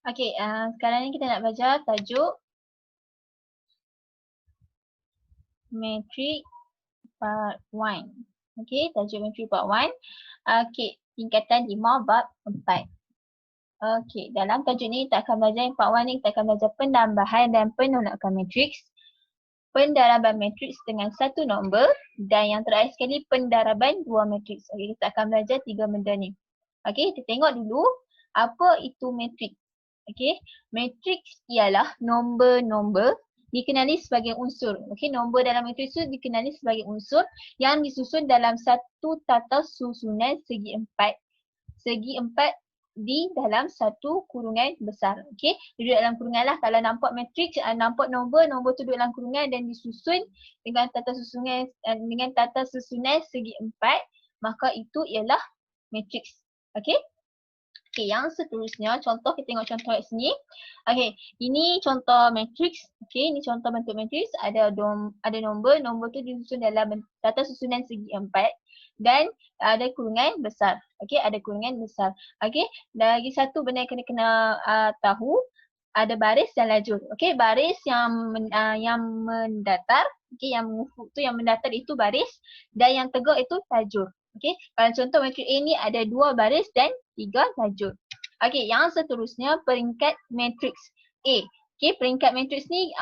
Okey, sekarang ni kita nak belajar tajuk Matrix Part 1. Okey, tajuk Matrix Part 1. Okey, tingkatan 5 bab 4. Okey, dalam tajuk ni kita akan belajar yang Part 1 ni kita akan belajar penambahan dan penolakan matriks, pendaraban matriks dengan satu nombor dan yang terakhir sekali pendaraban dua matriks. Okey, kita akan belajar 3 benda ni. Okey, kita tengok dulu apa itu matriks. Okey, matriks ialah nombor-nombor dikenali sebagai unsur. Okey, nombor dalam matriks itu dikenali sebagai unsur yang disusun dalam satu tata susunan segi empat. Segi empat di dalam satu kurungan besar. Okey, duduk dalam kurungan lah. Kalau nampak matriks, nampak nombor tu duduk dalam kurungan dan disusun dengan tata susunan segi empat, maka itu ialah matriks. Okey. Okey, yang seterusnya contoh, kita tengok contoh kat sini. Okey, ini contoh matriks. Okey, ini contoh bentuk matriks. Ada nombor tu disusun dalam tata susunan segi empat dan ada kurungan besar. Okey, ada kurungan besar. Okey, lagi satu benda yang kena tahu, ada baris dan lajur. Okey, baris yang mendatar, okey, yang mengufuk tu, yang mendatar itu baris dan yang tegak itu lajur. Okey, kalau contoh matriks A ni ada 2 baris dan 3 lajur. Okey, yang seterusnya peringkat matriks A. Okey, peringkat matriks ni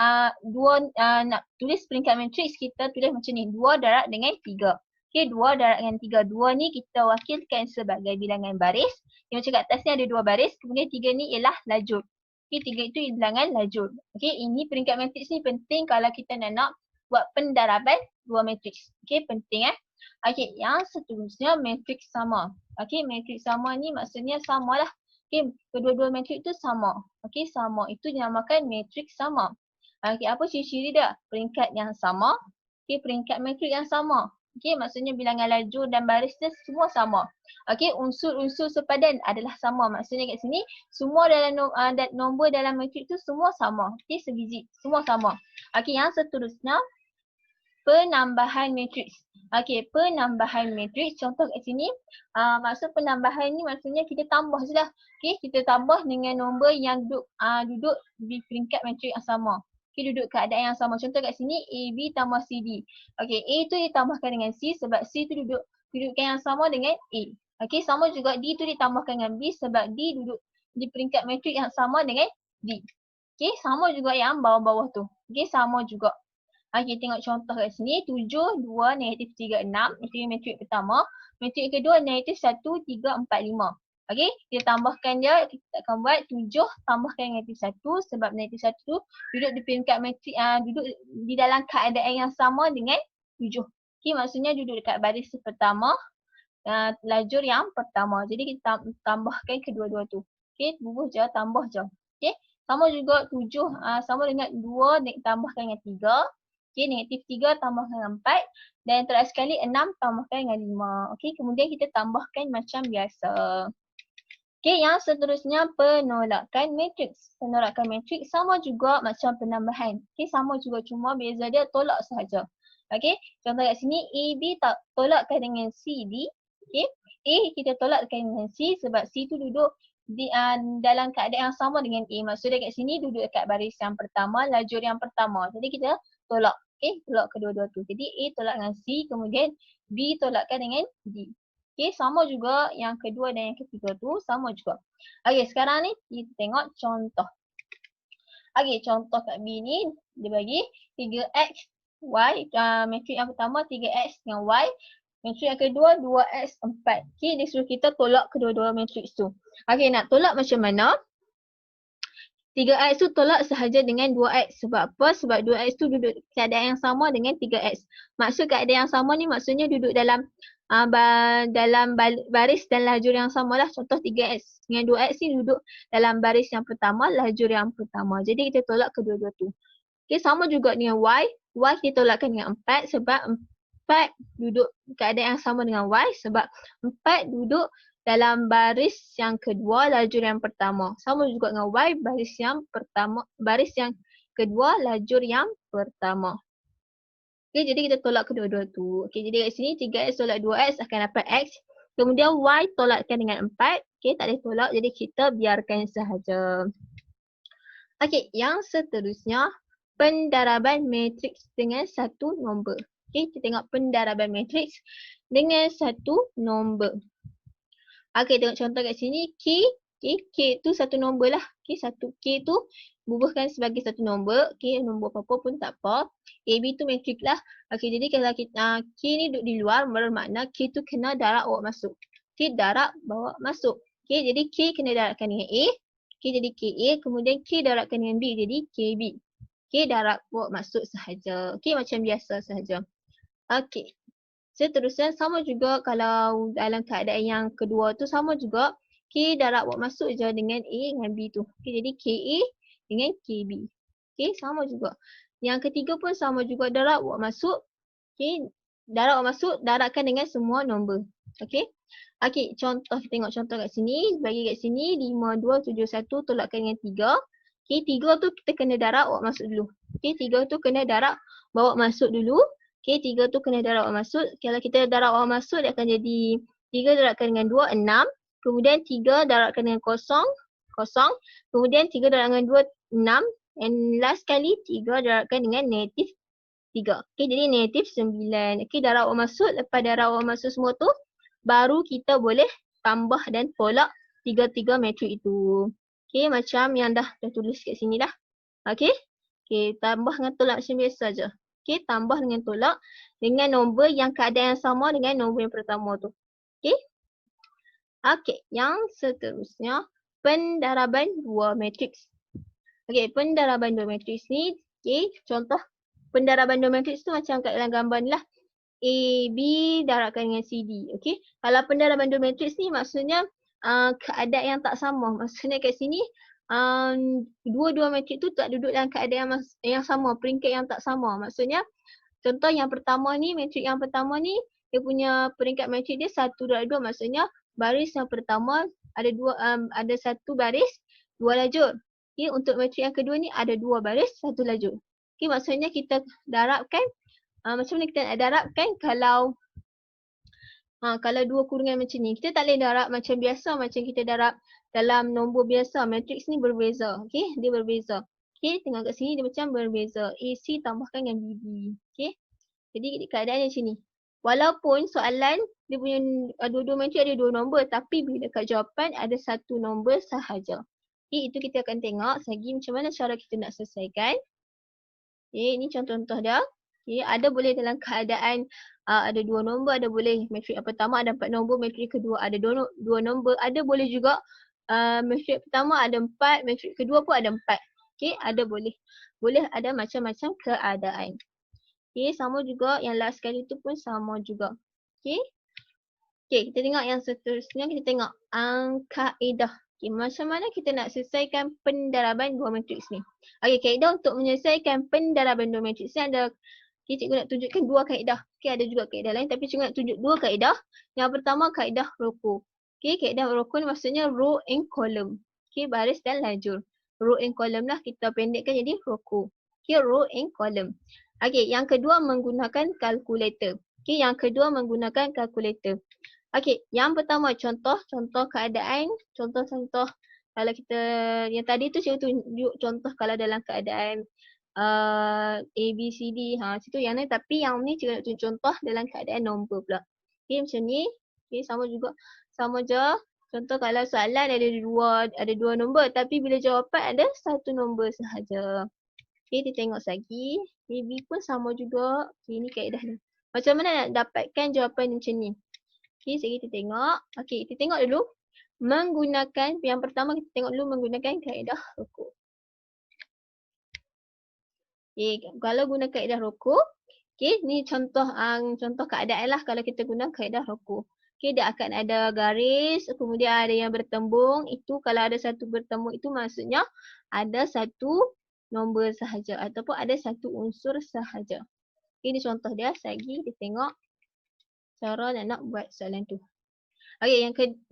nak tulis peringkat matriks kita tulis macam ni, 2 darab dengan 3. Okey, 2 darab dengan 3. 2 ni kita wakilkan sebagai bilangan baris. Yang macam kat atas ni ada 2 baris, kemudian 3 ni ialah lajur. Okey, 3 itu bilangan lajur. Okey, ini peringkat matriks ni penting kalau kita nak buat pendaraban dua matriks. Okey, penting Okey, yang seterusnya matriks sama. Okey, matriks sama ni maksudnya samalah. Okey, kedua-dua matriks tu sama. Okey, sama. Itu dinamakan matriks sama. Okey, apa ciri-ciri dia? Peringkat yang sama. Okey, peringkat matriks yang sama. Okey, maksudnya bilangan lajur dan baris dia semua sama. Okey, unsur-unsur sepadan adalah sama. Maksudnya kat sini semua dalam nombor dalam matriks tu semua sama. Okey, sebiji, semua sama. Okey, yang seterusnya penambahan matriks. Okey, penambahan matriks, contoh kat sini, maksud penambahan ni maksudnya kita tambah je lah. Okey, kita tambah dengan nombor yang duduk di peringkat matriks yang sama. Okey, duduk keadaan yang sama. Contoh kat sini AB tambah CD. Okey, A tu ditambahkan dengan C sebab C tu duduk kedudukan yang sama dengan A. Okey, sama juga D tu ditambahkan dengan B sebab D duduk di peringkat matriks yang sama dengan D. Okey, sama juga yang bawah-bawah tu. Okey, sama juga. Okey, tengok contoh kat sini, 7, 2, negatif 3, 6. Itu matriks pertama. Matriks kedua, negatif 1, 3, 4, 5. Okey, kita tambahkan dia, kita akan buat 7 tambahkan negatif 1 sebab negatif 1 tu duduk di peringkat matriks, duduk di dalam keadaan yang sama dengan 7. Okey, maksudnya duduk dekat baris pertama, lajur yang pertama. Jadi kita tambahkan kedua-dua tu. Okey, bubuh je, tambah je. Okey, sama juga 7, sama dengan 2 tambahkan dengan 3. Okey, negatif 3 tambahkan dengan 4 dan yang terakhir sekali 6 tambahkan dengan 5. Okey, kemudian kita tambahkan macam biasa. Okey, yang seterusnya penolakan matriks. Penolakan matriks sama juga macam penambahan. Okey, sama juga cuma beza dia tolak sahaja. Okey, contoh kat sini AB tolakkan dengan CD. Okey, A kita tolakkan dengan C sebab C tu duduk di dalam keadaan yang sama dengan A. Maksudnya kat sini duduk dekat baris yang pertama, lajur yang pertama. Jadi kita tolak. Okey, tolak kedua-dua tu. Jadi A tolak dengan C, kemudian B tolakkan dengan D. Okey, sama juga yang kedua dan yang ketiga tu sama juga. Okey, sekarang ni kita tengok contoh. Okey, contoh kat B ni dia bagi 3x, y, matriks yang pertama 3x dengan y. Matriks yang kedua 2x, 4. Okey, dia suruh kita tolak kedua-dua matriks tu. Okey, nak tolak macam mana? 3x tu tolak sahaja dengan 2x. Sebab apa? Sebab 2x tu duduk keadaan yang sama dengan 3x. Maksud keadaan yang sama ni maksudnya duduk dalam baris dan lajur yang sama lah. Contoh 3x dengan 2x ni duduk dalam baris yang pertama, lajur yang pertama. Jadi kita tolak kedua-dua tu. Okay, sama juga dengan y. Y kita tolakkan dengan 4 sebab 4 duduk keadaan yang sama dengan y sebab 4 duduk dalam baris yang kedua, lajur yang pertama. Sama juga dengan y, baris yang kedua, lajur yang pertama. Okey, jadi kita tolak kedua-dua tu. Okey, jadi kat sini 3x tolak 2x akan dapat x. Kemudian y tolakkan dengan 4. Okey, tak boleh tolak, jadi kita biarkan sahaja. Okey, yang seterusnya pendaraban matriks dengan satu nombor. Okey, kita tengok pendaraban matriks dengan satu nombor. Okey, tengok contoh kat sini K. Okey, K tu satu nombor lah. Okey, satu K tu bubuhkan sebagai satu nombor. Okey, nombor apa-apa pun tak apa. AB tu matriks lah. Okey, jadi kalau kita K ni duduk di luar bermakna K tu kena darab bawa masuk. Okey, darab bawa masuk. Okey, jadi K kena darabkan dengan A. Okey, jadi KA. Kemudian K darabkan dengan B. Jadi KB. Okey, darab bawa masuk sahaja. Okey, macam biasa sahaja. Okey. Seterusnya sama juga kalau dalam keadaan yang kedua tu sama juga. K darab bawa masuk je dengan A dengan B tu. Okey, jadi KA dengan KB. Okey, sama juga. Yang ketiga pun sama juga, darab bawa masuk. Okey, darab bawa masuk, darabkan dengan semua nombor. Okey. Okey, contoh, kita tengok contoh kat sini. Bagi kat sini 5, 2, 7, 1 tolakkan dengan 3. Okey, 3 tu kita kena darab bawa masuk dulu. Okey, 3 tu kena darab bawa masuk dulu. Okey, 3 tu kena darab bawa masuk. Kalau kita darab bawa masuk, dia akan jadi 3 darabkan dengan 2, 6. Kemudian 3 darabkan dengan 0, 0. Kemudian 3 darabkan dengan 2, 6. And last kali 3 darabkan dengan negatif 3. Okey, jadi negatif 9. Okey, darab bawa masuk. Lepas darab bawa masuk semua tu, baru kita boleh tambah dan tolak tiga-tiga matrik itu. Okey, macam yang dah tulis kat sini dah. Okey. Okey, tambah dengan tolak macam biasa je. Okey, tambah dengan tolak dengan nombor yang keadaan yang sama dengan nombor yang pertama tu. Okey. Okey, yang seterusnya pendaraban dua matriks. Okey, pendaraban dua matriks ni, okey, contoh pendaraban dua matriks tu macam kat dalam gambar ni lah. A, B darabkan dengan CD. Okey. Kalau pendaraban dua matriks ni maksudnya keadaan yang tak sama. Maksudnya kat sini dua-dua matriks tu tak duduk dalam keadaan yang sama, peringkat yang tak sama. Maksudnya contoh yang pertama ni, matrik yang pertama ni dia punya peringkat matrik dia 1/2. Maksudnya baris yang pertama ada satu baris, dua lajur. Okey, untuk matrik yang kedua ni ada dua baris, satu lajur. Okey, maksudnya kita darabkan macam mana kita nak darabkan kalau dua kurungan macam ni. Kita tak boleh darab macam biasa, macam kita darab dalam nombor biasa. Matriks ni berbeza. Okey, dia berbeza. Okey, tengok kat sini dia macam berbeza. AC tambahkan dengan BB. Okey. Jadi keadaan dia macam ni. Walaupun soalan dia punya dua-dua matrik ada dua nombor, tapi bila kat jawapan ada satu nombor sahaja. Okey, itu kita akan tengok segi macam mana cara kita nak selesaikan. Okey, ini contoh-contoh dia. Okay, ada boleh dalam keadaan ada dua nombor, ada boleh matrik yang pertama ada 4 nombor, matrik kedua ada dua nombor, ada boleh juga matrik pertama ada 4, matrik kedua pun ada 4. Okey, ada boleh. Boleh ada macam-macam keadaan. Okey, sama juga yang last kali tu pun sama juga. Okey. Okey, kita tengok yang seterusnya, kita tengok kaedah. Okay, macam mana kita nak selesaikan pendaraban dua matriks ni. Okey, kaedah untuk menyelesaikan pendaraban dua matriks ni ada. Okay, cikgu nak tunjukkan dua kaedah. Okay, ada juga kaedah lain tapi cikgu nak tunjuk dua kaedah. Yang pertama kaedah roko. Okay, kaedah roko ni maksudnya row and column. Okay, baris dan lajur. Row and column lah, kita pendekkan jadi roko. Okay, row and column. Okay, yang kedua menggunakan kalkulator. Okay, yang kedua menggunakan kalkulator. Okay, yang pertama contoh keadaan. Contoh kalau kita, yang tadi tu cikgu tunjuk contoh kalau dalam keadaan A, B, C, D. Situ yang ni, tapi yang ni cikgu nak tunjuk contoh dalam keadaan nombor pula. Okay, macam ni. Okay, sama juga. Sama je. Contoh kalau soalan ada dua nombor, tapi bila jawapan ada satu nombor sahaja. Okay, kita tengok lagi. Okay, B pun sama juga. Okay, ni kaedah ni. Macam mana nak dapatkan jawapan macam ni? Okay, sekejap kita tengok. Okay, kita tengok dulu. Menggunakan, yang pertama kita tengok dulu menggunakan kaedah rokok. Okay, kalau guna kaedah roko, okay, ni contoh keadaan lah kalau kita guna kaedah roko. Okay, dia akan ada garis, kemudian ada yang bertembung. Itu kalau ada satu bertembung itu maksudnya ada satu nombor sahaja ataupun ada satu unsur sahaja. Okay, ni contoh dia. Lagi kita tengok cara nak buat soalan tu. Okay,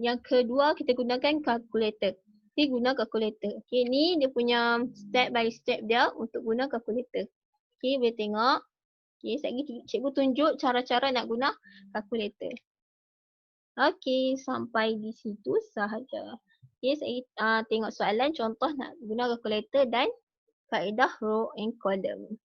yang kedua kita gunakan kalkulator. Okay, guna kalkulator. Okay, ni dia punya step by step dia untuk guna kalkulator. Okay, boleh tengok. Okay, sekejap cikgu tunjuk cara-cara nak guna kalkulator. Okay, sampai di situ sahaja. Okay, saya tengok soalan contoh nak guna kalkulator dan Kaedah row and column.